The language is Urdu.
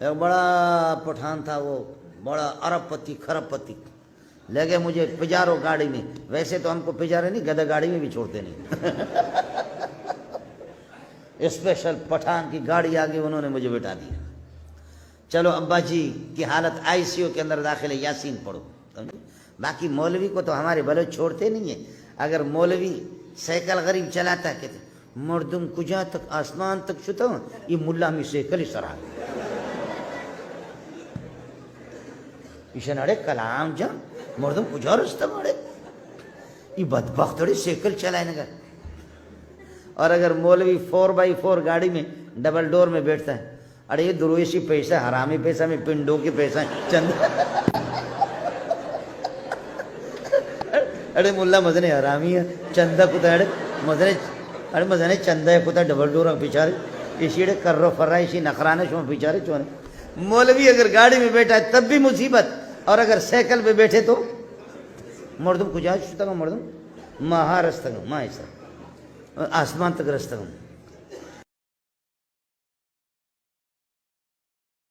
ایک بڑا پٹھان تھا، وہ بڑا ارب پتی کھرب پتی، لے گئے مجھے پجارو گاڑی میں. ویسے تو ہم کو پجارے نہیں، گدھا گاڑی میں بھی چھوڑتے نہیں. اسپیشل پٹھان کی گاڑی آگے انہوں نے مجھے بٹھا دیا. چلو ابا جی کی حالت آئی سی یو کے اندر داخل ہے، یاسین پڑھو. باقی مولوی کو تو ہمارے بلوچ چھوڑتے نہیں ہیں. اگر مولوی سائیکل غریب چلاتا ہے کہتے مردم کجا تک آسمان تک چھتا ہوں، یہ ملا میں سائیکل ہی سرا ایشن اڑے کلام جا مردم کجا رستہ مڑے یہ بدبخت اڑے سائیکل چلائے نگا. اور اگر مولوی 4x4 گاڑی میں ڈبل ڈور میں بیٹھتا ہے، اڑے یہ درویشی پیسہ حرامی پیسہ میں پنڈوں کے پیسہ چند اڑے ملا مزنے حرامی ہے چندہ کتا اڑے مزنے چندہ کتا ڈبل ڈور پیچھارے اسی اڑے کر رو فر رہا اسی نخرانے شما پیچھارے چونے. مولوی اگر گاڑی میں بیٹھا ہے تب بھی مصیبت، اور اگر سائیکل پہ بیٹھے تو مردم کجا چھتا گا، مردم مہا رستگم ماں ایسا آسمان تک رستگم.